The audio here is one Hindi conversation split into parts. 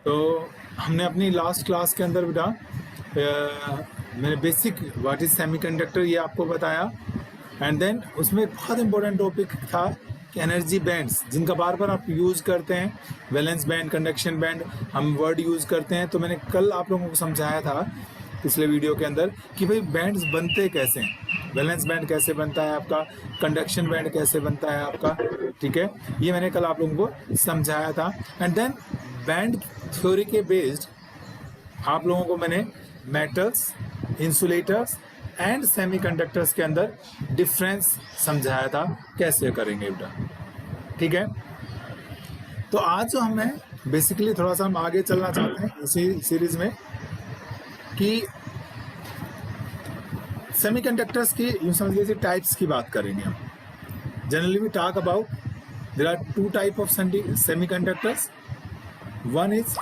तो हमने अपनी लास्ट क्लास के अंदर बेटा मैंने बेसिक व्हाट इज सेमीकंडक्टर ये आपको बताया, एंड देन उसमें बहुत इंपॉर्टेंट टॉपिक था कि एनर्जी बैंड्स जिनका बार बार आप यूज़ करते हैं, वैलेंस बैंड, कंडक्शन बैंड, हम वर्ड यूज़ करते हैं। तो मैंने कल आप लोगों को समझाया था पिछले वीडियो के अंदर कि भाई बैंड्स बनते कैसे हैं, वैलेंस बैंड कैसे बनता है आपका, कंडक्शन बैंड कैसे बनता है आपका, ठीक है। ये मैंने कल आप लोगों को समझाया था। एंड देन बैंड थ्योरी के बेस्ड आप लोगों को मैंने मेटल्स, इंसुलेटर्स एंड सेमीकंडक्टर्स के अंदर डिफरेंस समझाया था कैसे करेंगे बेटा, ठीक है। तो आज जो हमें बेसिकली थोड़ा सा हम आगे चलना चाहते हैं इसी सीरीज में कि सेमीकंडक्टर्स की यूं समझ लीजिए टाइप्स की बात करेंगे हम। Generally we talk about there are two type of semiconductors. One is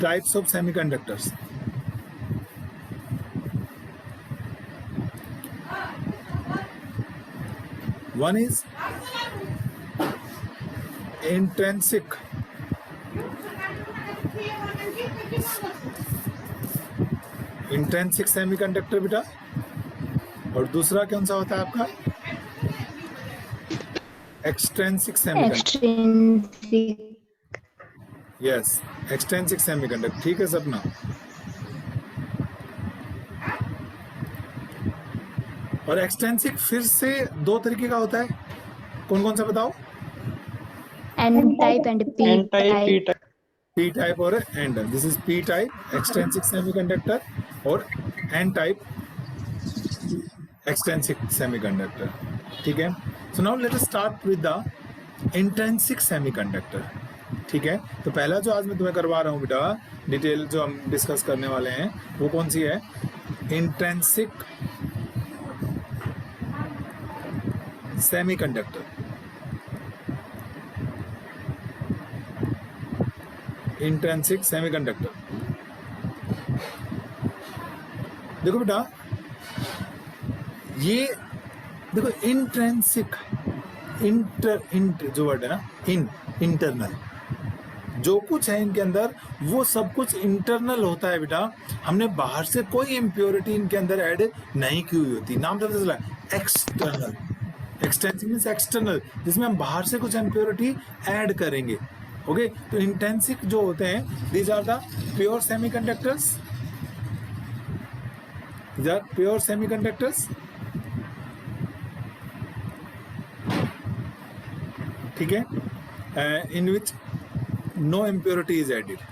types of semiconductors. One is intrinsic semiconductor बेटा, और दूसरा कौन सा होता है आपका extrinsic semiconductor. Yes, extrinsic semiconductor, ठीक है सपना। और एक्सट्रिंसिक फिर से दो तरीके का होता है, कौन कौन सा बताओ? N type and P type. P type और N type. This is P type extrinsic semiconductor और N type extrinsic semiconductor, ठीक है। So now let us start with the intrinsic semiconductor, ठीक है। तो पहला जो आज मैं तुम्हें करवा रहा हूँ बेटा, डिटेल जो हम डिस्कस करने वाले हैं वो कौन सी है? Intrinsic semiconductor. इंट्रिंसिक सेमीकंडक्टर, देखो बेटा, ये देखो इंट्रिंसिक, जो वर्ड है ना, इंटरनल, जो कुछ है इनके अंदर वो सब कुछ इंटरनल होता है बेटा। हमने बाहर से कोई इम्प्योरिटी इनके अंदर ऐड नहीं की हुई होती। नाम पता चला, एक्सटर्नल। एक्सटेंसिव मींस एक्सटर्नल, जिसमें हम बाहर से कुछ इम्प्योरिटी ऐड करेंगे। ओके, तो इंटेंसिक जो होते हैं, these are the pure semiconductors, these are pure semiconductors, ठीक है, इन विच no impurity is added.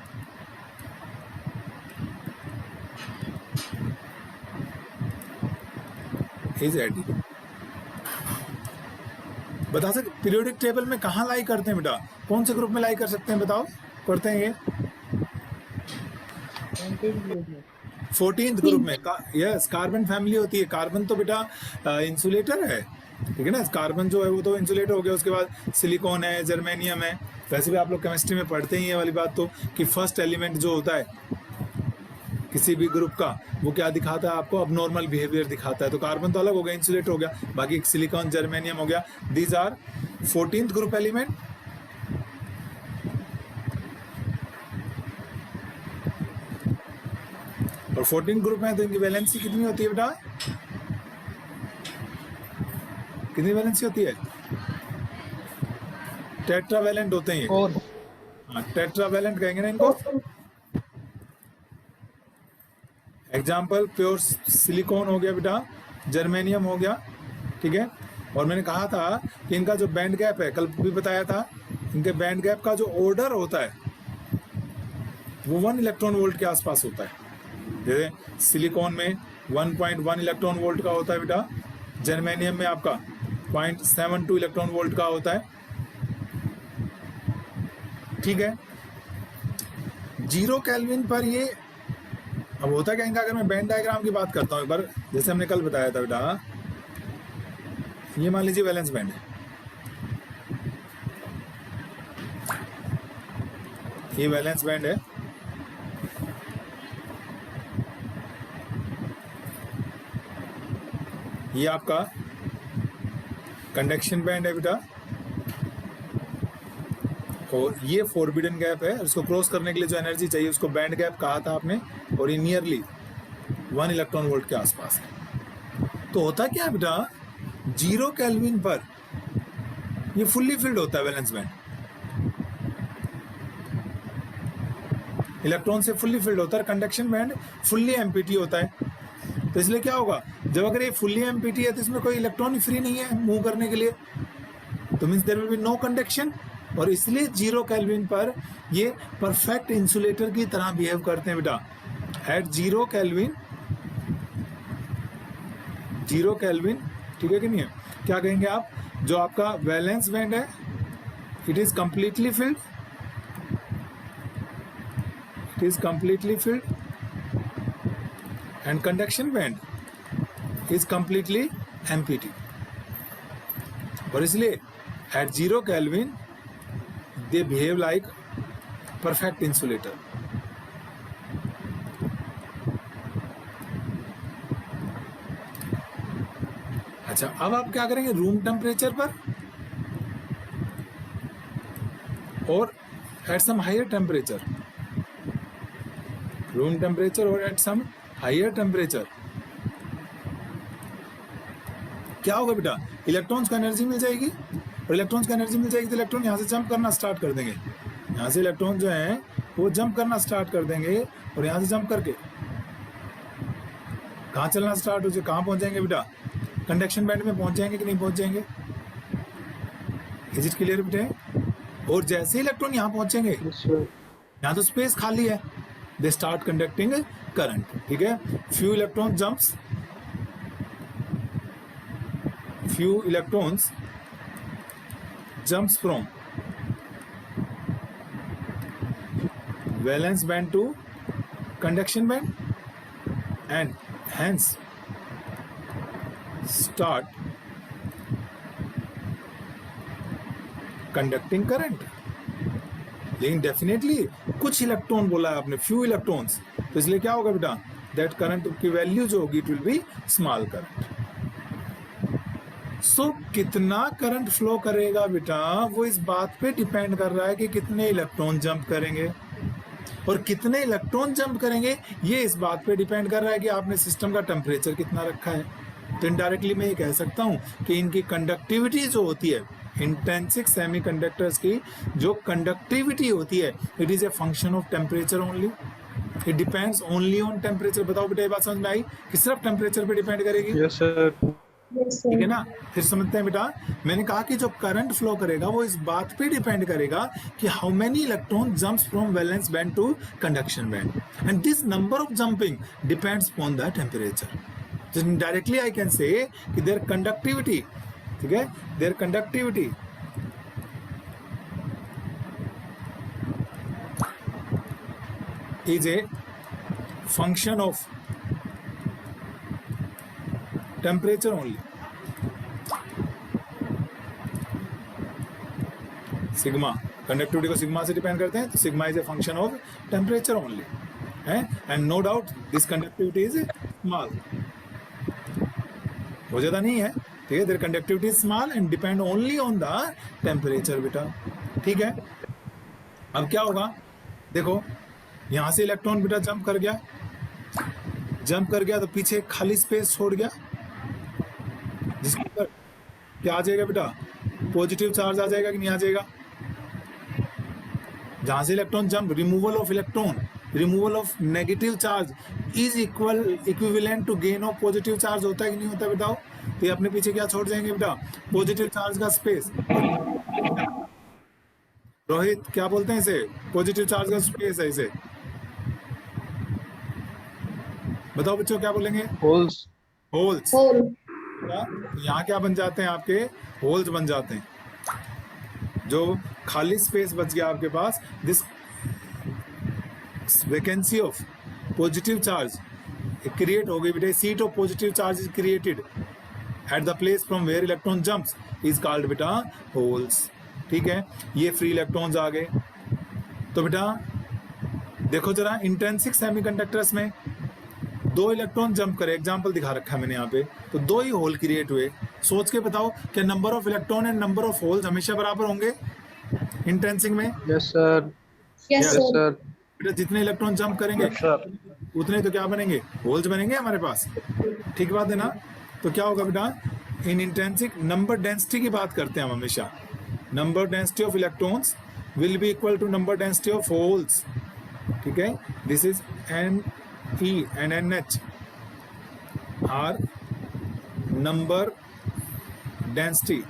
बता सकते पीरियोडिक टेबल में कहाँ लाई करते हैं बेटा? कौन से ग्रुप में लाई कर सकते हैं बताओ? करते हैं ये 14th ग्रुप में। यस, कार्बन फैमिली होती है। कार्बन तो बेटा इंसुलेटर है, ठीक है ना। कार्बन जो है वो तो इंसुलेटर हो गया। उसके बाद सिलिकॉन है, जर्मेनियम है। वैसे भी आप लोग केमिस्ट्री में पढ़ते ही ये वाली बात, तो कि फर्स्ट एलिमेंट जो होता है किसी भी ग्रुप का, वो क्या दिखाता है आपको? अबनॉर्मल बिहेवियर दिखाता है। तो कार्बन तो अलग हो गया, इंसुलेटर हो गया, बाकी सिलिकॉन, जर्मेनियम हो गया। These are 14th group element. और 14th ग्रुप में तो इनकी वैलेंसी कितनी होती है बेटा? कितनी वैलेंसी होती है? टेट्रावैलेंट होते हैं ये। हाँ, टेट्रावैलेंट कहेंगे ना इनको। एग्जाम्पल, प्योर सिलिकॉन हो गया बेटा, जर्मेनियम हो गया, ठीक है। और मैंने कहा था कि इनका जो बैंड गैप है, कल भी बताया था, इनके बैंड गैप का जो ऑर्डर होता है वो 1 इलेक्ट्रॉन वोल्ट के आसपास होता है। जैसे सिलिकॉन में 1.1 इलेक्ट्रॉन वोल्ट का होता है बेटा, जर्मेनियम में आपका 0.72 इलेक्ट्रॉन वोल्ट का होता है, ठीक है। 0 केल्विन पर ये, अब होता क्या इनका, अगर मैं बैंड डायग्राम की बात करता हूँ एक बार, जैसे हमने कल बताया था बेटा, ये मान लीजिए वैलेंस बैंड है, ये वैलेंस बैंड है, ये आपका कंडक्शन बैंड है बेटा, और ये फोरबिडन गैप है, उसको क्रॉस करने के लिए जो एनर्जी चाहिए उसको बैंड गैप कहा था आपने, और ये नियरली 1 इलेक्ट्रॉन वोल्ट के आसपास है। तो होता क्या है बेटा, 0 केल्विन पर ये फुल्ली फिल्ड होता है वैलेंस बैंड, इलेक्ट्रॉन से फुल्ली फिल्ड होता है। कंडक्शन बैंड फुल्ली एम्प्टी होता है। तो इसलिए क्या होगा, जब अगर ये फुल्ली एम्प्टी है तो इसमें कोई इलेक्ट्रॉन ही फ्री नहीं है मूव करने के लिए, तो means there will be no conduction, और इसलिए 0 केल्विन पर ये परफेक्ट इंसुलेटर की तरह बिहेव करते हैं बेटा। एट 0 केल्विन, 0 केल्विन, ठीक है कि नहीं है, क्या कहेंगे आप, जो आपका वैलेंस बैंड है it is completely filled, it is completely filled, and conduction band is completely empty, और इसलिए at 0 Kelvin they behave like perfect insulator। अच्छा, अब आप क्या करेंगे, रूम टेम्परेचर पर और at some higher temperature, room temperature और एट सम हायर टेम्परेचर, क्या होगा बेटा, इलेक्ट्रॉन्स को एनर्जी मिल जाएगी, और इलेक्ट्रॉन्स को एनर्जी मिल जाएगी तो इलेक्ट्रॉन यहाँ से जंप करना स्टार्ट कर देंगे, यहाँ से इलेक्ट्रॉन जो हैं वो जंप करना स्टार्ट कर देंगे, और यहाँ से जंप करके कहाँ चलना स्टार्ट हो जाए, कहाँ पहुँच जाएंगे बेटा, कंडक्शन बैंड में पहुँच जाएंगे कि नहीं पहुँच जाएंगे। इज इट क्लियर बेटे। और जैसे इलेक्ट्रॉन यहाँ पहुँचेंगे, यहाँ तो स्पेस खाली है, they start conducting current, ठीक है। few electrons jumps from valence band to conduction band, and hence start conducting current। लेकिन डेफिनेटली कुछ इलेक्ट्रॉन बोला है आपने, फ्यू इलेक्ट्रॉन्स, तो इसलिए क्या होगा बेटा, दैट करंट की वैल्यू जो होगी it will be small current. So कितना करंट फ्लो करेगा बेटा, वो इस बात पे डिपेंड कर रहा है कि कितने इलेक्ट्रॉन जंप करेंगे, और कितने इलेक्ट्रॉन जंप करेंगे ये इस बात पे डिपेंड कर रहा है कि आपने सिस्टम का टेम्परेचर कितना रखा है। तो इनडायरेक्टली मैं ये कह सकता हूँ कि इनकी कंडक्टिविटी जो होती है, इंट्रिंसिक सेमीकंडक्टर्स की जो कंडक्टिविटी होती है, it is a function of temperature only, it depends only on temperature. बताओ बेटा, ये बात समझ में आई कि सिर्फ टेम्परेचर पे डिपेंड करेगी? Yes sir. ठीक है ना। फिर समझते हैं बेटा, मैंने कहा कि जो करंट फ्लो करेगा वो इस बात पे डिपेंड करेगा कि how many electron jumps from valence band to conduction band, and this number of jumping depends upon the temperature. So directly I can say कि their conductivity, ठीक है, their conductivity is a function of temperature only। Sigma, conductivity को सिग्मा से डिपेंड करते हैं, तो sigma is a function of temperature only है, and no doubt this conductivity is small, वो ज्यादा नहीं है, ठीक है। There conductivity is small and depend only on the temperature बेटा, ठीक है। अब क्या होगा, देखो यहां से इलेक्ट्रॉन बेटा जंप कर गया तो पीछे खाली स्पेस छोड़ गया, जिसके ऊपर क्या आ जाएगा बेटा, पॉजिटिव चार्ज आ जाएगा कि नहीं आ जाएगा। जहां से electron jump, removal of negative charge is equivalent to gain of positive charge होता है कि नहीं होता बताओ। तो ये अपने पीछे क्या छोड़ जाएंगे बेटा, पॉजिटिव चार्ज का स्पेस। रोहित क्या बोलते हैं इसे, पॉजिटिव चार्ज का स्पेस है इसे, बताओ बच्चों क्या बोलेंगे, होल्स। यहाँ क्या बन जाते हैं, आपके होल्स बन जाते हैं। जो खाली स्पेस बच गया आपके पास, this vacancy of positive charge create हो गई बेटे, seat of positive charge is created at the place from where electron jumps is called बेटा होल्स, ठीक है। ये फ्री इलेक्ट्रॉन्स आ गए। तो बेटा देखो जरा, इंट्रिंसिक सेमीकंडक्टर्स में 2 इलेक्ट्रॉन जंप करे, एग्जांपल दिखा रखा है मैंने यहाँ पे, तो 2 ही होल क्रिएट हुए। सोच के बताओ कि number of electron and number of holes हमेशा बराबर होंगे? इंट्रेंसिक में yes sir, Yes, yes sir. Sir, बेटा जितने इलेक्ट्रॉन जंप करेंगे यस सर, उतने तो क्या बनेंगे, होल्स बनेंगे हमारे पास, ठीक बात है ना। तो क्या होगा बेटा, इन इंट्रेंसिक नंबर डेंसिटी की बात करते हैं हम हमेशा, number density of electrons will be equal to number density of holes, ठीक है। This is N E and N H are number density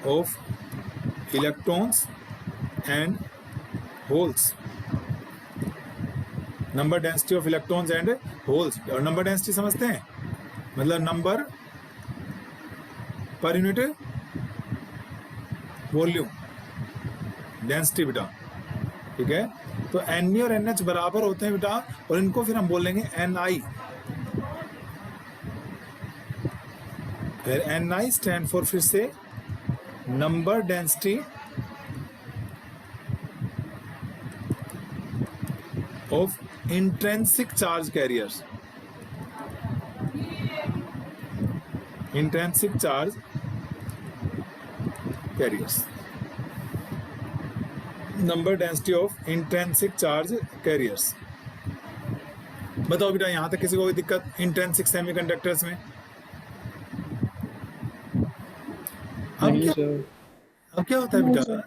of electrons and holes, number density of electrons and holes. और नंबर डेंसिटी समझते हैं, मतलब number per unit volume, density बेटा, ठीक है। तो एन और एन एच बराबर होते हैं बेटा, और इनको फिर हम बोलेंगे एन आई, फिर एन आई स्टैंड फॉर फिर से number density of intrinsic charge carriers, intrinsic charge carriers, number density of intrinsic charge carriers. बताओ बेटा यहां तक किसी को कोई दिक्कत इंट्रेंसिक सेमीकंडक्टर्स में? नहीं सर, अब क्या होता है बेटा,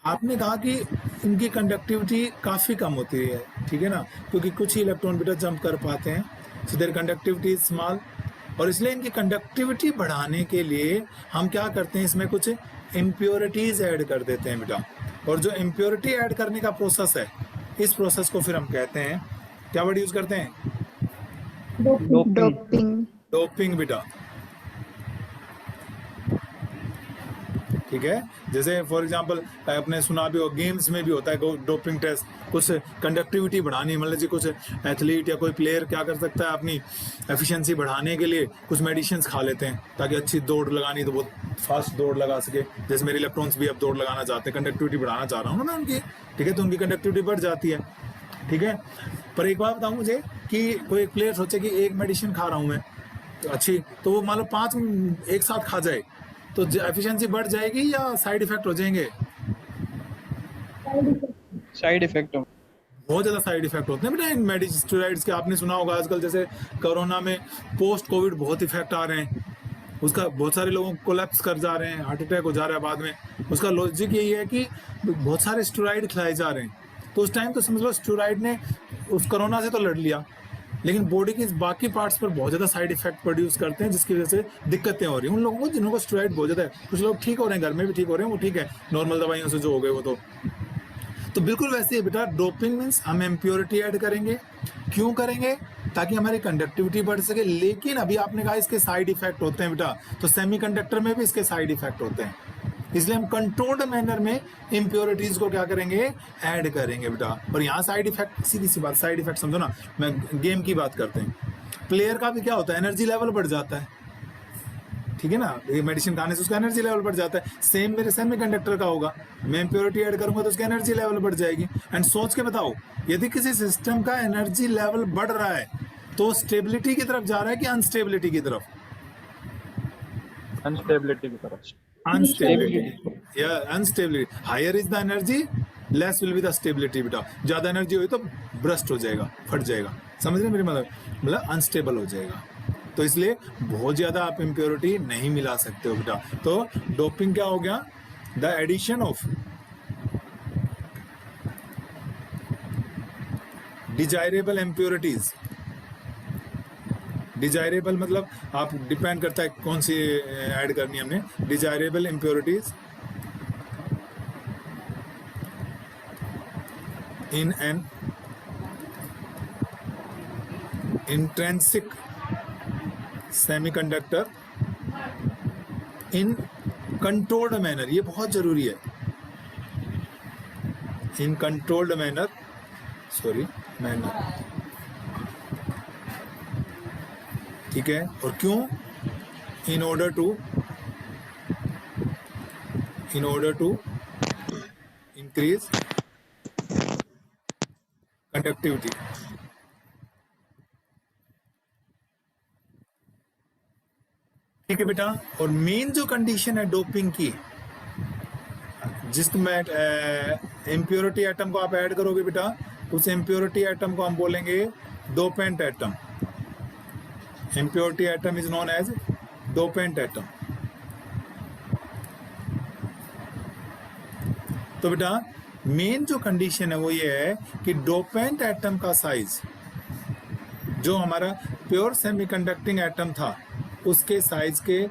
आपने कहा कि इनकी कंडक्टिविटी काफ़ी कम होती है, ठीक है ना, क्योंकि कुछ ही इलेक्ट्रॉन बेटा जंप कर पाते हैं, so their conductivity is small, और इसलिए इनकी कंडक्टिविटी बढ़ाने के लिए हम क्या करते हैं, इसमें कुछ इम्प्योरिटीज ऐड कर देते हैं बेटा। और जो इम्प्योरिटी ऐड करने का प्रोसेस है, इस प्रोसेस को फिर हम कहते हैं, क्या वर्ड यूज करते हैं? डोपिंग, डोपिंग बेटा, ठीक है। जैसे फॉर एग्जांपल आपने सुना भी हो, गेम्स में भी होता है डोपिंग टेस्ट, कुछ कंडक्टिविटी बढ़ानी, मतलब जी कुछ एथलीट या कोई प्लेयर क्या कर सकता है, अपनी एफिशिएंसी बढ़ाने के लिए कुछ मेडिसिन खा लेते हैं ताकि अच्छी दौड़ लगानी तो बहुत फास्ट दौड़ लगा सके। जैसे मेरे इलेक्ट्रॉन्स भी अब दौड़ लगाना चाहते हैं, कंडक्टिविटी बढ़ाना चाह रहा हूँ ना उनकी, ठीक है, तो उनकी कंडक्टिविटी बढ़ जाती है, ठीक है। पर एक बात बताऊँ मुझे कि कोई एक प्लेयर सोचे कि एक मेडिसिन खा रहा हूँ मैं तो अच्छी, तो वो मान लो 5 एक साथ खा जाए तो एफिशिएंसी बढ़ जाएगी या साइड इफेक्ट हो जाएंगे? साइड इफेक्ट हो, बहुत ज्यादा साइड इफेक्ट होते हैं बेटा इन मेडिस्टेरॉइड्स के। आपने सुना होगा आजकल जैसे कोरोना में पोस्ट कोविड बहुत इफेक्ट आ रहे हैं, उसका बहुत सारे लोगों को कोलैप्स कर जा रहे हैं, हार्ट अटैक हो जा रहा है बाद में। उसका लॉजिक यही है कि बहुत सारे स्टेरॉइड खिलाए जा रहे हैं, तो उस टाइम तो समझ लो स्टेरॉइड ने उस कोरोना से तो लड़ लिया, लेकिन बॉडी के बाकी पार्ट्स पर बहुत ज़्यादा साइड इफेक्ट प्रोड्यूस करते हैं, जिसकी वजह से दिक्कतें हो रही हैं उन लोगों को जिनको स्टेरॉइड बहुत ज़्यादा है। कुछ लोग ठीक हो रहे हैं, घर में भी ठीक हो रहे हैं, वो ठीक है, नॉर्मल दवाइयों से जो हो गए वो तो बिल्कुल वैसे ही बेटा डोपिंग मीन्स हम इम्प्योरिटी ऐड करेंगे। क्यों करेंगे? ताकि हमारी कंडक्टिविटी बढ़ सके। लेकिन अभी आपने कहा इसके साइड इफेक्ट होते हैं बेटा, तो सेमीकंडक्टर में भी इसके साइड इफेक्ट होते हैं, इसलिए हम कंट्रोल्ड मैनर में इम्प्योरिटीज को क्या करेंगे, ऐड करेंगे बेटा। और यहाँ साइड इफेक्ट, सीधी सी बात, साइड इफेक्ट समझो ना, मैं गेम की बात करते हैं, प्लेयर का भी क्या होता है, एनर्जी लेवल बढ़ जाता है, ठीक है ना, ये मेडिसिन खाने से उसका एनर्जी लेवल बढ़ जाता है। सेम मेरे सेमीकंडक्टर का होगा, मैं इम्प्योरिटी ऐड करूंगा तो उसकी एनर्जी लेवल बढ़ जाएगी। एंड सोच के बताओ, यदि किसी सिस्टम का एनर्जी लेवल बढ़ रहा है तो स्टेबिलिटी की तरफ जा रहा है कि अनस्टेबिलिटी की तरफ? अनस्टेबिलिटी की तरफ, अनस्टेबिलिटी या instability. Higher is the energy, less will be the stability बेटा। ज्यादा एनर्जी हुई तो ब्रस्ट हो जाएगा, फट जाएगा, समझ रहे मेरी मतलब अनस्टेबल हो जाएगा। तो इसलिए बहुत ज्यादा आप इम्प्योरिटी नहीं मिला सकते हो बेटा। तो डोपिंग क्या हो गया, the addition of desirable impurities. Desirable मतलब आप डिपेंड करता है कौन सी ऐड करनी है हमने, desirable impurities in an intrinsic semiconductor in controlled manner. ये बहुत जरूरी है, इन कंट्रोल्ड मैनर, मैनर, ठीक है। और क्यों? In order to increase conductivity. ठीक है बेटा। और मेन जो कंडीशन है डोपिंग की, जिसमें इम्प्योरिटी एटम को आप ऐड करोगे बेटा, उस इम्प्योरिटी एटम को हम बोलेंगे dopant atom. Impurity atom is known as dopant atom. तो बेटा मेन जो कंडीशन है वो ये है कि डोपेंट एटम का साइज जो हमारा प्योर सेमीकंडक्टिंग एटम था उसके साइज के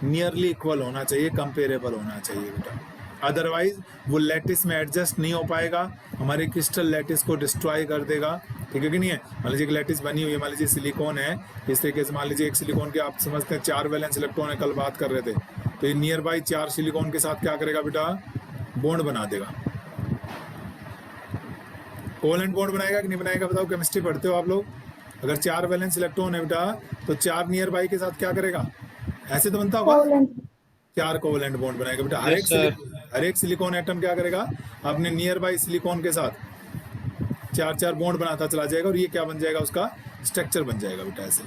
नियरली इक्वल होना चाहिए, कंपेरेबल होना चाहिए बेटा। अदरवाइज वो लैटिस में एडजस्ट नहीं हो पाएगा, हमारे क्रिस्टल लैटिस को डिस्ट्रॉय कर देगा। ठीक है कि नहीं है? मान लीजिए एक लैटिस बनी हुई है, मान लीजिए सिलिकॉन है, इस तरीके से मान लीजिए एक सिलिकॉन के आप समझते हैं 4 वैलेंस इलेक्ट्रॉन है, कल बात कर रहे थे, तो ये नियर बाई 4 सिलिकॉन के साथ क्या करेगा बेटा? बॉन्ड बना देगा। कोवेलेंट बॉन्ड बनाएगा कि नहीं बनाएगा? बताओ, केमिस्ट्री पढ़ते हो आप लोग? अगर 4 वैलेंस इलेक्ट्रॉन है बेटा तो 4 नियर बाई के साथ क्या करेगा? ऐसे तो बनता होगा, 4 कोवेलेंट बॉन्ड बनाएगा बेटा। हर एक सिलिकॉन एटम क्या करेगा? अपने नियर बाई सिलिकॉन के साथ 4 बॉन्ड बनाता चला जाएगा और ये क्या बन जाएगा? उसका स्ट्रक्चर बन जाएगा बेटा। ऐसे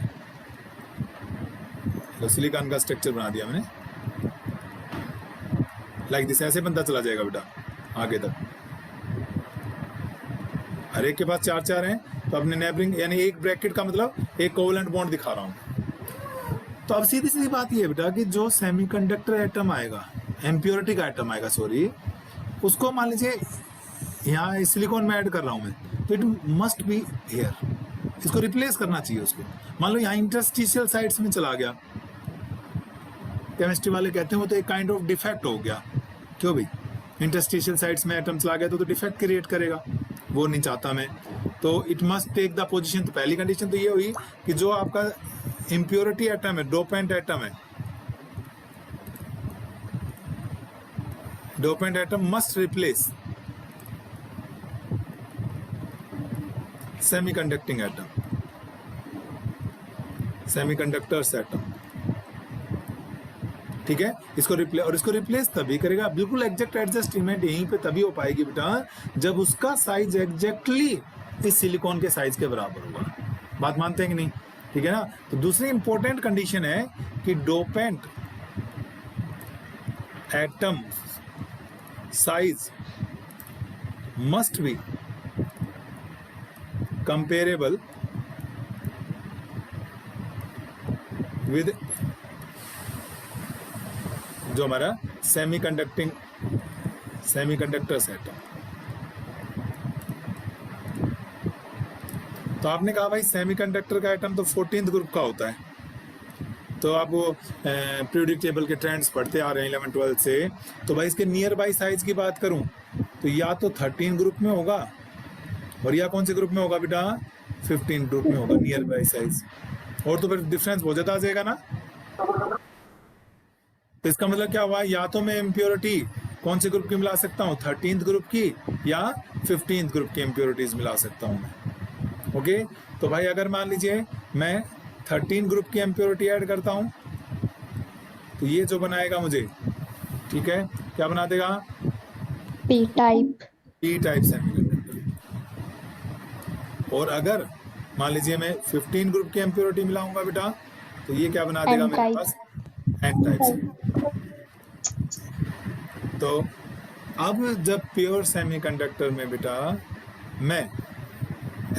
तो सिलिकॉन का स्ट्रक्चर बना दिया मैंने, लाइक दिस, ऐसे बनता चला जाएगा बेटा आगे तक। हर एक के पास 4 हैं, तो अपने नेबरिंग यानी एक ब्रैकेट का मतलब एक कोवेलेंट बॉन्ड दिखा रहा हूं। तो अब सीधी सीधी बात ये है बेटा कि जो सेमीकंडक्टर एटम आएगा, इम्प्योरिटी का एटम आएगा सॉरी, उसको मान लीजिए यहाँ सिलिकॉन में ऐड कर रहा हूं मैं, तो इट मस्ट बी हियर, इसको रिप्लेस करना चाहिए उसको। मान लो यहाँ इंटरस्टिशियल साइट्स में चला गया, केमिस्ट्री वाले कहते हैं वो तो एक काइंड ऑफ डिफेक्ट हो गया। क्यों भाई? इंटरस्टिशियल साइट्स में एटम चला गया तो डिफेक्ट क्रिएट करेगा, वो नहीं चाहता मैं। तो it must take the position. तो पहली कंडीशन तो ये हुई कि जो आपका इम्प्योरिटी एटम है, डोपेंट एटम है, dopant atom must replace semiconducting atom, semiconductors atom. ठीक है, इसको रिप्लेस तभी करेगा, बिल्कुल एग्जैक्ट एडजस्टमेंट यहीं पे तभी हो पाएगी बेटा जब उसका साइज एग्जैक्टली इस सिलिकॉन के साइज के बराबर होगा। बात मानते हैं कि नहीं? ठीक है ना? तो दूसरी इंपॉर्टेंट कंडीशन है कि dopant atom size must be comparable with जो हमारा सेमीकंडक्टर्स एटम। तो आपने कहा भाई सेमीकंडक्टर का एटम तो 14th ग्रुप का होता है, तो आप वो पीरियोडिक टेबल के ट्रेंड्स पढ़ते आ रहे हैं 11-12 से, तो भाई इसके नियर बाई साइज की बात करूं तो या तो 13 ग्रुप में होगा और या कौन से ग्रुप में होगा बेटा? 15 ग्रुप में होगा नियर बाई साइज। और तो फिर डिफरेंस बहुत ज्यादा आ जाएगा ना। तो इसका मतलब क्या हुआ? या तो मैं इम्प्योरिटी कौन से ग्रुप की मिला सकता हूँ? 13th ग्रुप की या 15th ग्रुप की इम्प्योरिटीज मिला सकता हूँ मैं। ओके, तो भाई अगर मान लीजिए मैं 13 ग्रुप की इम्प्योरिटी ऐड करता हूँ तो ये जो बनाएगा मुझे, ठीक है, क्या बना देगा? P type semiconductor. और अगर मान लीजिए मैं 15 ग्रुप की इम्प्योरिटी मिलाऊंगा बेटा तो ये क्या बना देगा मेरे पास? N type. तो अब जब प्योर सेमीकंडक्टर में बेटा मैं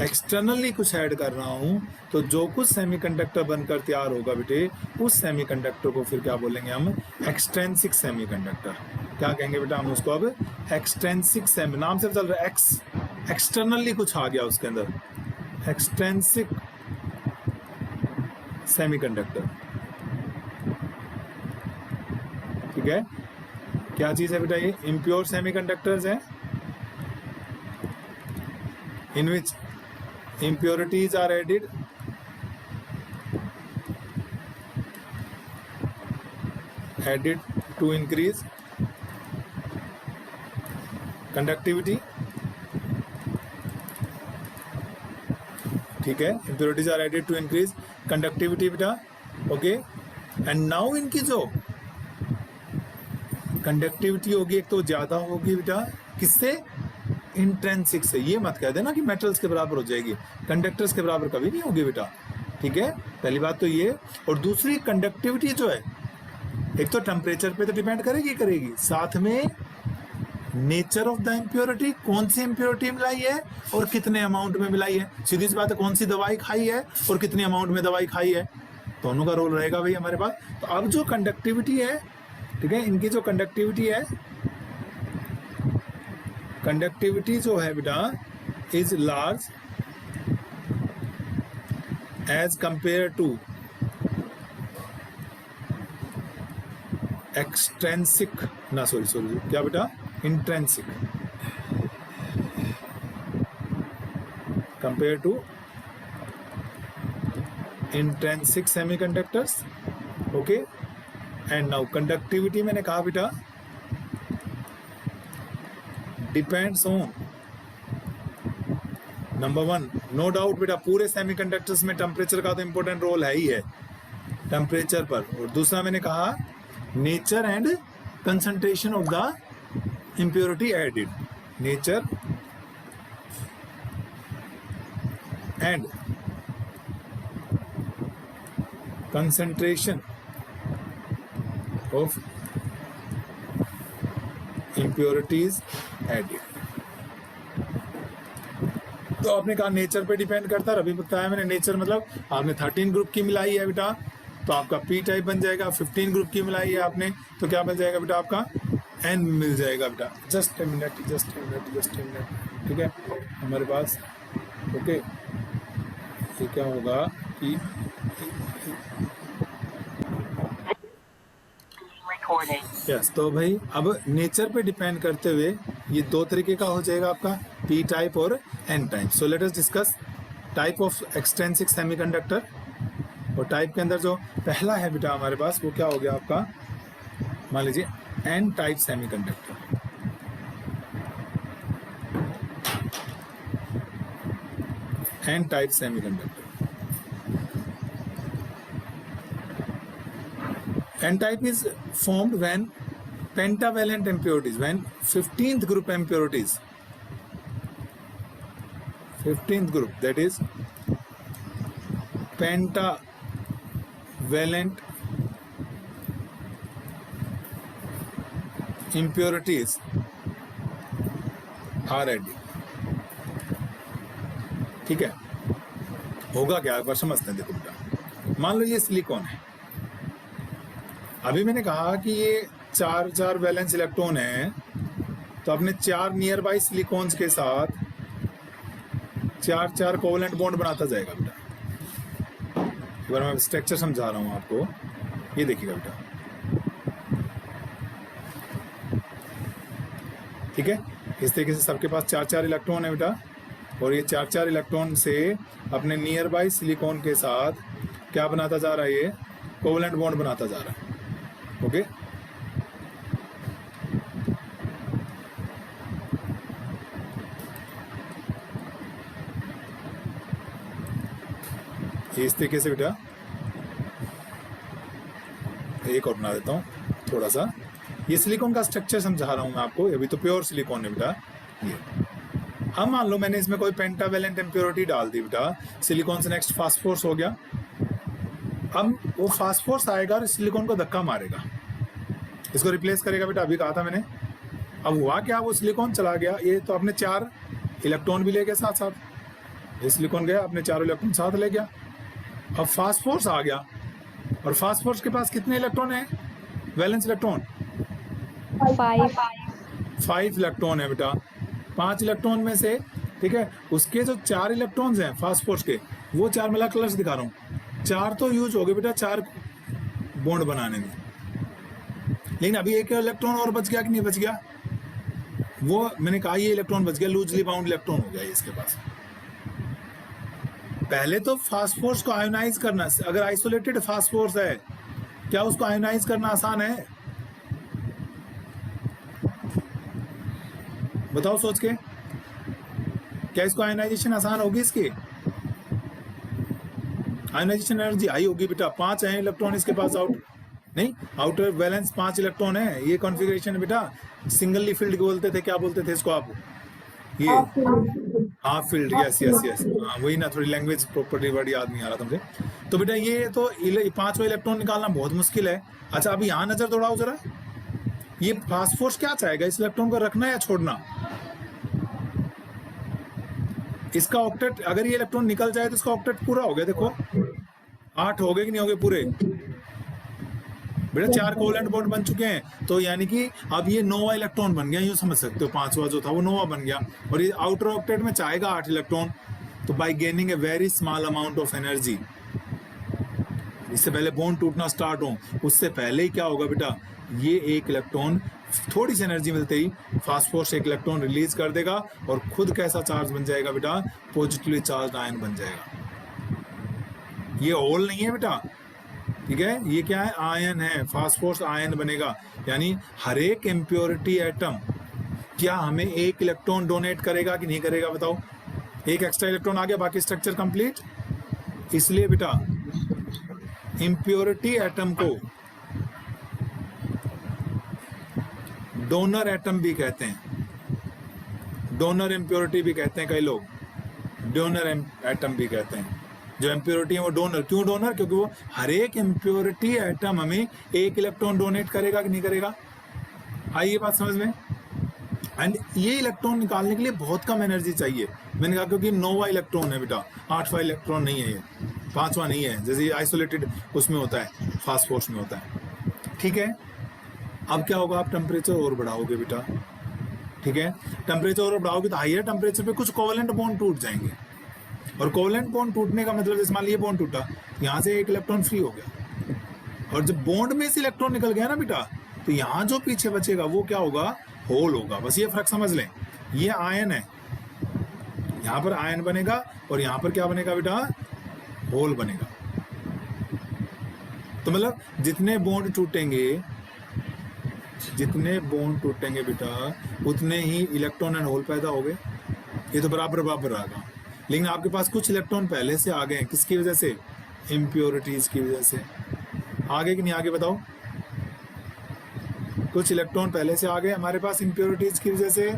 एक्सटर्नली कुछ ऐड कर रहा हूं तो जो कुछ सेमीकंडक्टर बनकर तैयार होगा बेटे, उस सेमीकंडक्टर को फिर क्या बोलेंगे हम? Extrinsic semiconductor. क्या कहेंगे बेटा हम उसको? अब एक्सट्रिंसिक सेमी, नाम से चल रहा है एक्सटर्नली कुछ आ गया उसके अंदर, एक्सट्रिंसिक सेमीकंडक्टर। ठीक है, क्या चीज है बेटा? ये इम्प्योर सेमीकंडक्टर्स हैं in which impurities are added to increase conductivity। ठीक है, impurities are added to increase conductivity बेटा। ओके, एंड नाउ इनकी जो कंडक्टिविटी होगी एक तो ज्यादा होगी बेटा, किससे? इंट्रेंसिक से। ये मत कह देना कि मेटल्स के बराबर हो जाएगी, कंडक्टर्स के बराबर कभी नहीं होगी बेटा। ठीक है, पहली बात तो ये। और दूसरी कंडक्टिविटी जो है एक तो टेम्परेचर पे तो डिपेंड करेगी, साथ में नेचर ऑफ द इम्प्योरिटी, कौन सी इम्प्योरिटी मिलाई है और कितने अमाउंट में मिलाई है। सीधी सी बात है, कौन सी दवाई खाई है और कितने अमाउंट में दवाई खाई है, दोनों का रोल रहेगा भाई हमारे पास। तो अब जो कंडक्टिविटी है, ठीक है, इनकी जो कंडक्टिविटी है, कंडक्टिविटी जो है बेटा is large as compare to extrinsic, ना सॉरी क्या बेटा, intrinsic, compare to intrinsic semiconductors. Okay, and now conductivity मैंने कहा बेटा depends on number 1, no doubt बेटा पूरे सेमीकंडक्टर्स में टेम्परेचर का तो इंपॉर्टेंट रोल है ही है, टेम्परेचर पर। और दूसरा मैंने कहा nature and concentration of the impurity added, nature and concentration of impurities added। तो आपने कहा नेचर पे डिपेंड करता है, अभी बताया मैंने नेचर मतलब आपने 13 ग्रुप की मिलाई है बेटा तो आपका पी टाइप बन जाएगा, 15 ग्रुप की मिलाई है आपने तो क्या बन जाएगा बेटा आपका एन मिल जाएगा बेटा। जस्ट ए मिनट, ठीक है हमारे पास। ओके, ये क्या होगा कि यस, तो भाई अब नेचर पे डिपेंड करते हुए ये दो तरीके का हो जाएगा आपका पी टाइप और N type. So let us discuss type of extrinsic semiconductor. और टाइप के अंदर जो पहला है बेटा हमारे पास वो क्या हो गया आपका, मान लीजिए N type semiconductor. N type semiconductor, N type is formed when pentavalent impurities, when 15th group impurities, 15th group, that is pentavalent impurities are added। ठीक है, होगा क्या एक बार समझते हैं। देखो बेटा, मान लो ये सिलिकॉन है, अभी मैंने कहा कि ये 4 वैलेंस इलेक्ट्रॉन है तो अपने 4 नियर बाई सिलिकॉन्स के साथ 4 कोवेलेंट बॉन्ड बनाता जाएगा बेटा। एक बार मैं स्ट्रक्चर समझा रहा हूं आपको, ये देखिएगा बेटा, ठीक है। इस तरीके से सबके पास 4 इलेक्ट्रॉन है बेटा और ये 4 इलेक्ट्रॉन से अपने नियर बाई सिलिकॉन के साथ क्या बनाता जा रहा है, ये कोवेलेंट बॉन्ड बनाता जा रहा है। ओके, इस तरीके से बेटा एक और बना देता हूं थोड़ा सा। ये सिलिकॉन का स्ट्रक्चर समझा रहा हूं मैं आपको, अभी तो प्योर सिलिकॉन है बेटा ये। अब मान लो मैंने इसमें कोई पेंटावेलेंट इम्प्योरिटी डाल दी बेटा, सिलिकॉन से नेक्स्ट फास्फोरस हो गया। अब वो फास्फोरस आएगा और सिलिकॉन को धक्का मारेगा, इसको रिप्लेस करेगा बेटा, अभी कहा था मैंने। अब हुआ क्या, वो सिलिकॉन चला गया, ये तो अपने 4 इलेक्ट्रॉन भी ले गया साथ साथ, ये सिलिकॉन गया अपने 4 इलेक्ट्रॉन साथ ले गया। अब फास्फोरस आ गया और फास्फोरस के पास कितने इलेक्ट्रॉन है, वैलेंस इलेक्ट्रॉन 5 इलेक्ट्रॉन है बेटा। 5 इलेक्ट्रॉन में से, ठीक है, उसके जो 4 इलेक्ट्रॉन्स हैं फास्फोरस के, वो 4 मिला कलर्स दिखा रहा हूँ, 4 तो यूज हो गए बेटा 4 बॉन्ड बनाने में। लेकिन अभी एक इलेक्ट्रॉन और बच गया कि नहीं बच गया, वो मैंने कहा ये इलेक्ट्रॉन बच गया, लूजली बाउंड इलेक्ट्रॉन हो गया ये इसके पास। पहले तो फास्फोरस को आयोनाइज करना, अगर आइसोलेटेड फास्फोरस है, क्या उसको आयोनाइज करना आसान है? बताओ सोच के, क्या इसको आयोनाइजेशन आसान होगी? इसकी आयोनाइजेशन एनर्जी हाई होगी बेटा। 5 है इलेक्ट्रॉन इसके पास, नहीं आउटर वैलेंस 5 इलेक्ट्रॉन है, ये कॉन्फ़िगरेशन है बेटा। सिंगली फील्ड बोलते थे, क्या बोलते थे इसको आप, ये half field, yes yes yes, हाँ वही ना, थोड़ी लैंग्वेज प्रॉपर्टी वर्ड याद नहीं आ रहा था मुझे। तो बेटा ये तो पांचवा इलेक्ट्रॉन निकालना बहुत मुश्किल है। अच्छा अभी यहाँ नजर दौड़ाओ जरा, ये फास्ट फोर्स क्या चाहेगा, इस इलेक्ट्रॉन को रखना या छोड़ना? इसका ऑक्टेट, अगर ये इलेक्ट्रॉन निकल जाए तो इसका ऑक्टेट पूरा हो गया, देखो 8 हो गए कि नहीं हो गए पूरे? बेटा 4 कोवेलेंट बॉन्ड बन चुके हैं, तो यानी कि अब ये नोवा इलेक्ट्रॉन बन गया, यूं समझ सकते हो, पांचवा जो था वो नोवा बन गया, और ये आउटर ऑक्टेट में चाहेगा 8 इलेक्ट्रॉन। तो bye gaining a very small amount of energy, इससे पहले बॉन्ड टूटना स्टार्ट हो उससे पहले ही क्या होगा बेटा, ये एक इलेक्ट्रॉन थोड़ी सी एनर्जी मिलते ही फास्ट फोर्स एक इलेक्ट्रॉन रिलीज कर देगा और खुद कैसा चार्ज बन जाएगा बेटा, पॉजिटिवली चार्ज आयन बन जाएगा। ये होल नहीं है बेटा, ठीक है, ये क्या है, आयन है, फास्ट फोर्स आयन बनेगा। यानी हर एक इम्प्योरिटी एटम क्या हमें एक इलेक्ट्रॉन डोनेट करेगा कि नहीं करेगा, बताओ? एक एक्स्ट्रा इलेक्ट्रॉन आ गया, बाकी स्ट्रक्चर कंप्लीट। इसलिए बेटा इम्प्योरिटी एटम को डोनर एटम भी कहते हैं, डोनर इम्प्योरिटी भी कहते हैं कई लोग, डोनर एटम भी कहते हैं। जो इम्प्योरिटी है वो डोनर, क्यों डोनर? क्योंकि वो हर एक इम्प्योरिटी एटम हमें एक इलेक्ट्रॉन डोनेट करेगा कि नहीं करेगा। आई ये बात समझ में? एंड ये इलेक्ट्रॉन निकालने के लिए बहुत कम एनर्जी चाहिए। मैंने कहा क्योंकि नोवा इलेक्ट्रॉन है बेटा, 8वां इलेक्ट्रॉन नहीं है, ये 5वां नहीं है, जैसे ये आइसोलेटेड उसमें होता है, फास्ट फोर्स में होता है, ठीक है। अब क्या होगा, आप टेम्परेचर और बढ़ाओगे बेटा, ठीक है, टेम्परेचर और बढ़ाओगे तो हायर टेम्परेचर पे कुछ कोवेलेंट बॉन्ड टूट जाएंगे, और कोवेलेंट बॉन्ड टूटने का मतलब जैसे मान लीजिए बॉन्ड टूटा, यहाँ से एक इलेक्ट्रॉन फ्री हो गया, और जब बॉन्ड में से इलेक्ट्रॉन निकल गया ना बेटा, तो यहाँ जो पीछे बचेगा वो क्या होगा, होल होगा। बस ये फर्क समझ लें, ये आयन है, यहाँ पर आयन बनेगा और यहाँ पर क्या बनेगा बेटा, होल बनेगा। तो मतलब जितने बॉन्ड टूटेंगे बेटा, उतने ही इलेक्ट्रॉन एंड होल पैदा हो गए। ये तो बराबर बराबर आएगा, लेकिन आपके पास कुछ इलेक्ट्रॉन पहले से आ गए हैं, किसकी वजह से, इम्प्योरिटीज की वजह से। आगे कि नहीं आगे बताओ? कुछ इलेक्ट्रॉन पहले से आ गए हमारे पास इम्प्योरिटीज की वजह से,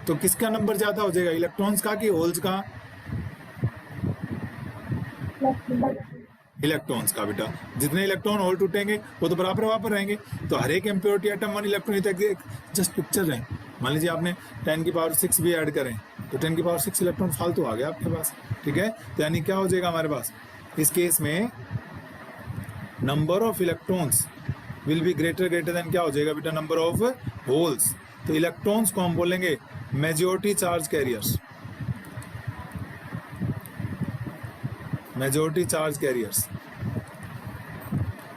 तो किसका नंबर ज्यादा हो जाएगा, इलेक्ट्रॉन्स का कि होल्स का? इलेक्ट्रॉन्स का बेटा। जितने इलेक्ट्रॉन होल टूटेंगे वो तो बराबर बराबर रहेंगे, तो हर एक impurity atom 1 electron, just picture है। मान लीजिए आपने 10 की पावर 6 भी ऐड करें तो 10 की पावर 6 इलेक्ट्रॉन फालतू आ गया आपके पास, ठीक है। तो यानी क्या हो जाएगा हमारे पास, इस केस में number of electrons will be greater than क्या हो जाएगा बेटा, नंबर ऑफ होल्स। तो इलेक्ट्रॉन्स को हम बोलेंगे majority charge carriers, majority charge carriers,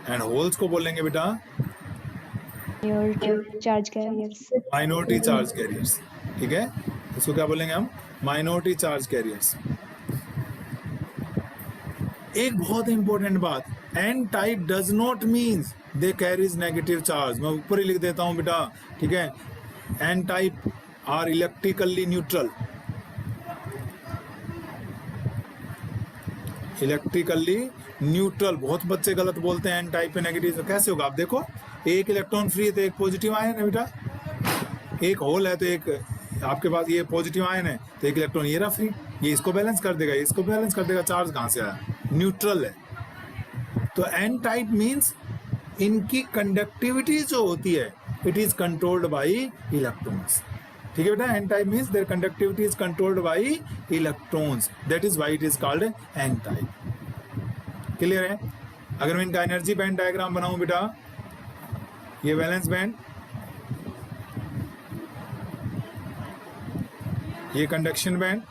and holes को बोलेंगे बेटा minority charge carriers. Minority charge carriers, ठीक है। इसको क्या बोलेंगे हम, माइनॉरिटी चार्ज कैरियर्स। एक बहुत इंपॉर्टेंट बात, N type does not means they carries negative charge. मैं ऊपर ही लिख देता हूं बेटा, ठीक है। N type are electrically neutral, electrically neutral. बहुत बच्चे गलत बोलते हैं एन टाइप पे नेगेटिव, तो कैसे होगा? आप देखो, एक इलेक्ट्रॉन फ्री है तो एक पॉजिटिव आयन है बेटा, एक होल है तो एक आपके पास ये पॉजिटिव आयन है तो एक इलेक्ट्रॉन ये रहा फ्री, ये इसको बैलेंस कर देगा, इसको बैलेंस कर देगा। चार्ज कहाँ से आया, न्यूट्रल है। तो एन टाइप मीन्स इनकी कंडक्टिविटी जो होती है it is controlled by electrons, ठीक है बेटा। N type means their conductivity is controlled by electrons, that is why it is called N type. Clear है? अगर मैं इनका एनर्जी बैंड डायग्राम बनाऊं बेटा, ये वैलेंस बैंड, ये कंडक्शन बैंड,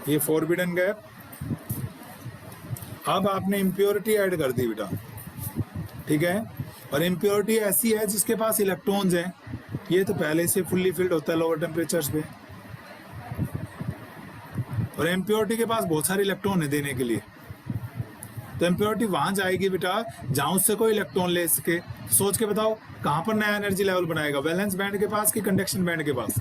ये फॉरबिडन गैप। अब आपने इम्प्योरिटी ऐड कर दी बेटा, ठीक है। और इम्प्योरिटी ऐसी है जिसके पास इलेक्ट्रॉन्स हैं, ये तो पहले से फुल्ली फिल्ड होता है लोअर टेम्परेचर्स पे, और इम्प्योरिटी के पास बहुत सारे इलेक्ट्रॉन है देने के लिए। तो इम्प्योरिटी वहां जाएगी बेटा जहां उससे कोई इलेक्ट्रॉन ले सके। सोच के बताओ कहां पर नया एनर्जी लेवल बनाएगा, वैलेंस बैंड के पास कि कंडक्शन बैंड के पास?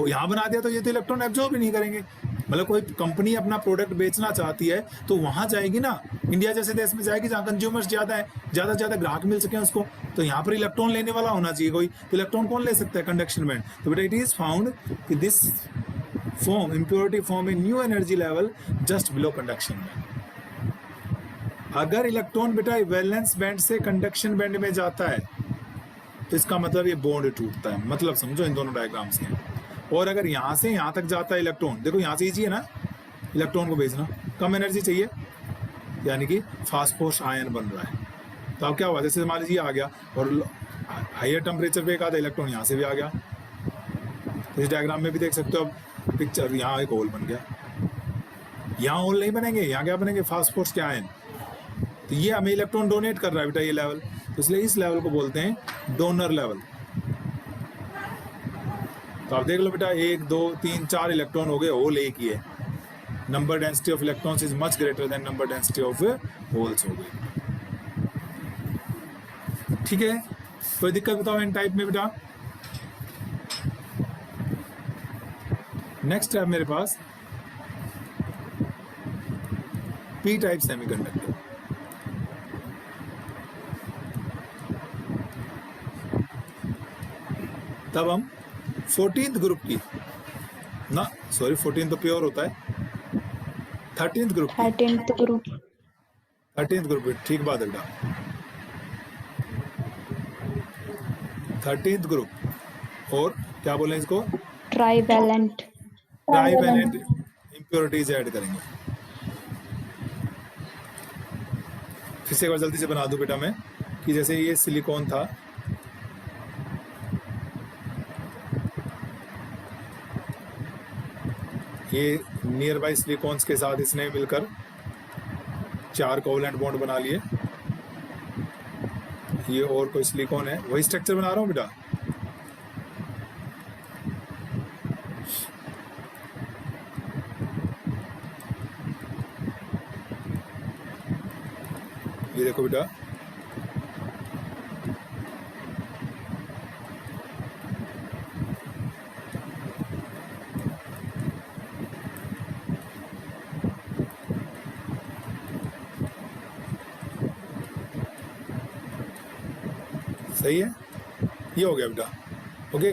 यहाँ बना दिया तो ये तो इलेक्ट्रॉन एब्जॉर्ब भी नहीं करेंगे, मतलब कोई कंपनी अपना प्रोडक्ट बेचना चाहती है तो वहां जाएगी ना, इंडिया जैसे देश में जाएगी जहाँ कंज्यूमर्स ज्यादा है, ज्यादा से ज्यादा ग्राहक मिल सके उसको, तो यहाँ पर इलेक्ट्रॉन लेने वाला होना चाहिए कोई, तो इलेक्ट्रॉन कौन ले सकता है? Conduction band. तो बेटा इट इज फाउंड कि this form impurity form a new energy level just below conduction band. अगर इलेक्ट्रॉन बेटा वैलेंस बैंड से कंडक्शन बैंड में जाता है तो इसका मतलब ये बॉन्ड टूटता है, मतलब समझो इन दोनों डायग्राम्स के। और अगर यहाँ से यहाँ तक जाता है इलेक्ट्रॉन, देखो यहाँ से इजी है ना इलेक्ट्रॉन को भेजना, कम एनर्जी चाहिए, यानी कि फास्फोरस आयन बन रहा है। तो अब क्या हुआ, जैसे मान लीजिए आ गया और हायर टेम्परेचर पे एक आधा इलेक्ट्रॉन यहाँ से भी आ गया, तो इस डायग्राम में भी देख सकते हो अब पिक्चर, यहाँ एक होल बन गया, यहाँ होल नहीं बनेंगे, यहाँ क्या बनेंगे? फास्फोरस के आयन। तो ये हमें इलेक्ट्रॉन डोनेट कर रहा है बेटा ये लेवल, तो इसलिए इस लेवल को बोलते हैं डोनर लेवल। तो आप देख लो बेटा 1 2 3 4 इलेक्ट्रॉन हो गए, होल एक ही है, number density of electrons is much greater than number density of holes हो गई। ठीक है, कोई दिक्कत बताओ एन टाइप में बेटा? नेक्स्ट है मेरे पास पी टाइप सेमीकंडक्टर। तब हम 14th ग्रुप की ना, सॉरी 14 तो प्योर होता है, 13th ग्रुप की, 13th ग्रुप 13th ग्रुप ठीक बात है बेटा, 13th ग्रुप। और क्या बोले इसको? ट्राइवैलेंट ट्राइवैलेंट इंप्योरिटीज ऐड करेंगे। फिर से एक बार जल्दी से बना दूं बेटा मैं, कि जैसे ये सिलिकॉन था, ये नियर बाई सिलिकॉन्स के साथ इसने मिलकर 4 कोवलेंट बॉन्ड बना लिए। ये और कोई सिलिकॉन है, वही स्ट्रक्चर बना रहा हूँ बेटा। ये देखो बेटा, सही है, ये हो गया बेटा। ओके,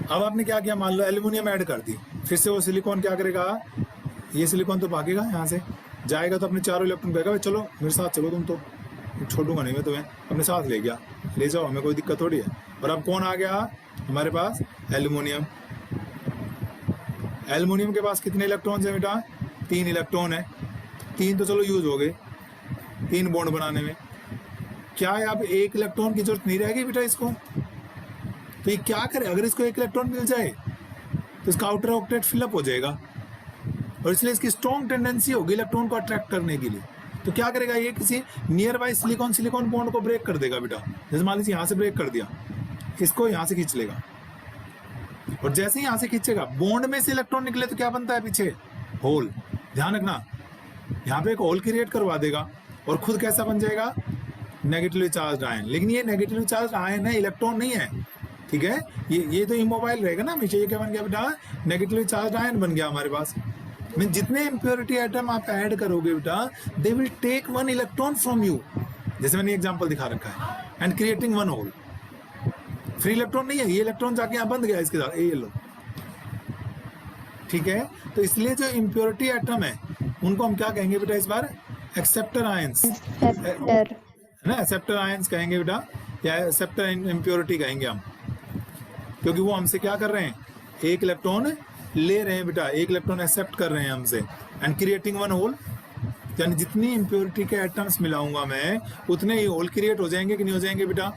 अब आपने क्या किया, मान लो एल्यूमिनियम ऐड कर दी, फिर से वो सिलिकॉन क्या करेगा, ये सिलिकॉन तो भागेगा, यहाँ से जाएगा तो अपने 4 इलेक्ट्रॉन कहेगा भाई चलो मेरे साथ चलो, तुम तो छोड़ूंगा नहीं मैं तुम्हें, अपने साथ ले गया, ले जाओ, हमें कोई दिक्कत थोड़ी है। और अब कौन आ गया हमारे पास? एल्यूमिनियम। एल्यूमिनियम के पास कितने इलेक्ट्रॉन्स हैं बेटा? 3 इलेक्ट्रॉन है, 3 तो चलो यूज हो गए 3 बॉन्ड बनाने में। क्या है, अब 1 इलेक्ट्रॉन की जरूरत नहीं रहेगी बेटा इसको, तो ये क्या करे, अगर इसको 1 इलेक्ट्रॉन मिल जाए तो इसका आउटर ऑक्टेट फिलअप हो जाएगा, और इसलिए इसकी स्ट्रॉन्ग टेंडेंसी होगी इलेक्ट्रॉन को अट्रैक्ट करने के लिए। तो क्या करेगा, ये किसी नियर बाई सिलिकॉन बॉन्ड को ब्रेक कर देगा बेटा। जैसे मान लीजिए यहाँ से ब्रेक कर दिया, इसको यहाँ से खींच लेगा, और जैसे ही यहाँ से खींचेगा बॉन्ड में से इलेक्ट्रॉन निकले तो क्या बनता है पीछे? होल। ध्यान रखना, यहाँ पे एक होल क्रिएट करवा देगा, और खुद कैसा बन जाएगा? Negatively charge ion. लेकिन ये नेगेटिवली चार्ज आयन है, इलेक्ट्रॉन नहीं है, ठीक है। ये तो इमोबाइल रहेगा ना हमेशा। ये क्या बन गया बेटा? नेगेटिवली चार्ज आयन बन गया हमारे पास। मीन जितने इम्प्योरिटी आइटम आप ऐड करोगे बेटा, they will take 1 electron from you, जैसे मैंने एग्जांपल दिखा रखा है, and creating 1 hole. Free electron नहीं है, ये इलेक्ट्रॉन जाके यहाँ बंद गया इसके साथ, ये लो, ठीक है। तो इसलिए जो इम्प्योरिटी आइटम है उनको हम क्या कहेंगे बेटा इस बार? एक्सेप्टर आयंस, एक्सेप्टर है ना, एक्सेप्टर आयंस कहेंगे बेटा, या एक्सेप्टर इम्प्योरिटी कहेंगे हम, क्योंकि वो हमसे क्या कर रहे हैं? 1 इलेक्ट्रॉन ले रहे हैं बेटा, 1 इलेक्ट्रॉन एक्सेप्ट कर रहे हैं हमसे, एंड क्रिएटिंग 1 होल। यानी जितनी इम्प्योरिटी के एटम्स मिलाऊंगा मैं, उतने ही होल क्रिएट हो जाएंगे कि नहीं हो जाएंगे बेटा?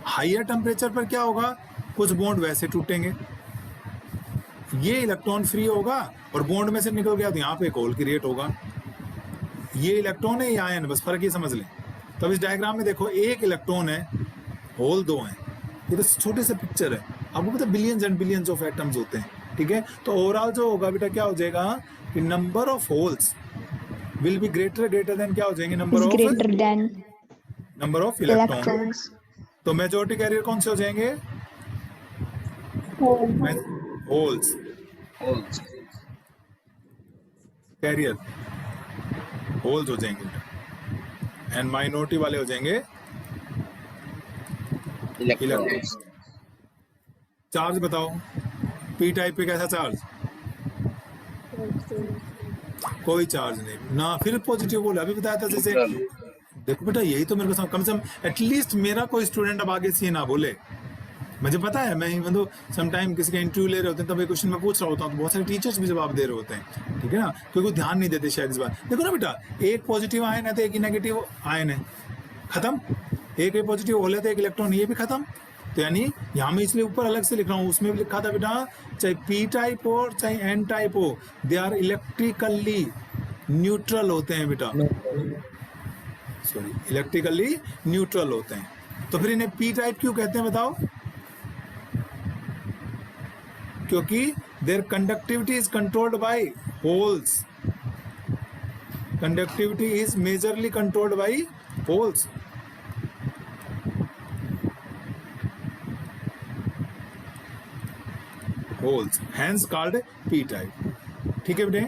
हायर टेम्परेचर पर क्या होगा? कुछ बॉन्ड वैसे टूटेंगे, ये इलेक्ट्रॉन फ्री होगा, और बॉन्ड में से निकल गया तो यहाँ पे एक होल क्रिएट होगा। ये इलेक्ट्रॉन है, ये आयन, बस फर्क ये समझ लें। तब इस डायग्राम में देखो 1 इलेक्ट्रॉन है, होल 2 हैं। ये तो छोटे से पिक्चर है, आपको पता billions and billions of atoms होते हैं, ठीक है। तो ओवरऑल जो होगा बेटा क्या हो जाएगा कि number of holes will be greater than क्या हो जाएंगे? Greater than number of electron. Electrons. तो मेजॉरिटी कैरियर कौन से हो जाएंगे? होल्स। कैरियर होल्स हो जाएंगे, एंड माइनॉरिटी वाले हो जाएंगे इलेक्ट्रॉन्स। चार्ज बताओ, पी टाइप पे कैसा चार्ज? कोई चार्ज नहीं ना, फिर पॉजिटिव बोला, अभी बताया था जैसे। देखो बेटा यही तो मेरे को कम से कम एटलीस्ट मेरा कोई स्टूडेंट अब आगे से ये ना बोले। मुझे पता है, मैं मतलब समटाइम किसी का इंटरव्यू ले रहे होते हैं तब ये क्वेश्चन मैं पूछ रहा होता हूँ तो बहुत सारे टीचर्स भी जवाब दे रहे होते हैं, ठीक है ना, क्योंकि ध्यान नहीं देते शायद इस बार। देखो ना बेटा, एक पॉजिटिव आयन है तो एक ही नेगेटिव आयन है, खत्म। एक पॉजिटिव होले तो एक इलेक्ट्रॉन, ये भी खत्म। तो यानी यहाँ मैं इसलिए ऊपर अलग से लिख रहा हूँ, उसमें भी लिखा था बेटा चाहे पी टाइप हो चाहे एन टाइप हो, दे आर इलेक्ट्रिकली न्यूट्रल होते हैं बेटा, सॉरी इलेक्ट्रिकली न्यूट्रल होते हैं। तो फिर इन्हें पी टाइप क्यों कहते हैं बताओ? क्योंकि their conductivity is controlled by holes, conductivity is majorly controlled by holes. Holes hence called P type, ठीक है बेटे।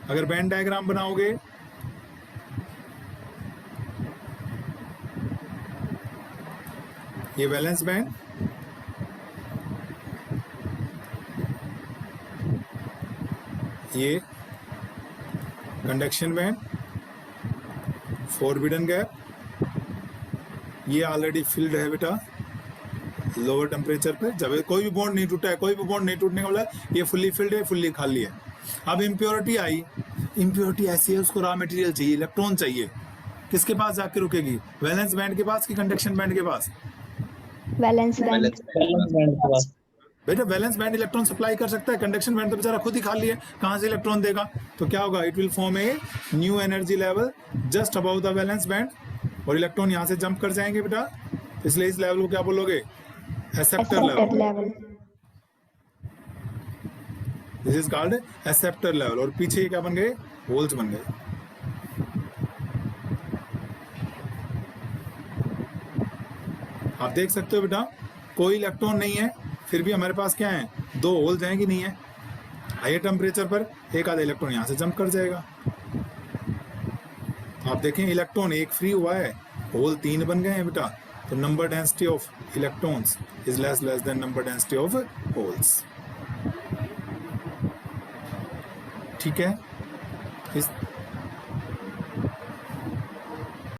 अगर बैंड डायग्राम बनाओगे, ये वैलेंस बैंड, ये कंडक्शन बैंड, फॉरबिडन गैप, ये ऑलरेडी फिल्ड है बेटा लोअर टेम्परेचर पे, जब कोई भी बॉन्ड नहीं टूटा है, कोई भी बॉन्ड नहीं टूटने का मतलब ये फुल्ली फिल्ड है, फुल्ली खाली है। अब इम्प्योरिटी आई, इम्प्योरिटी ऐसी है उसको रॉ मटेरियल चाहिए, इलेक्ट्रॉन चाहिए, किसके पास जाके रुकेगी? वैलेंस बैंड के पास कि कंडक्शन बैंड के पास? Valence band. बेटा वैलेंस बैंड इलेक्ट्रॉन सप्लाई कर सकता है, कंडक्शन बैंड तो बेचारा खुद ही खाली है, कहाँ से इलेक्ट्रॉन देगा? तो क्या होगा, it will form a new energy level just about the valence band, और इलेक्ट्रॉन यहाँ से जंप कर जाएंगे बेटा, इसलिए इस लेवल को क्या बोलोगे? Acceptor level. This is called acceptor level. और पीछे क्या बन गए? होल्स बन गए। आप देख सकते हो बेटा कोई इलेक्ट्रॉन नहीं है, फिर भी हमारे पास क्या है? दो होल्स हैं कि नहीं है? हाई टेम्परेचर पर एक आधा इलेक्ट्रॉन यहाँ से जंप कर जाएगा। आप देखें इलेक्ट्रॉन एक फ्री हुआ है, होल 3 बन गए हैं बेटा, तो number density of electrons is less than number density of holes, ठीक है। इस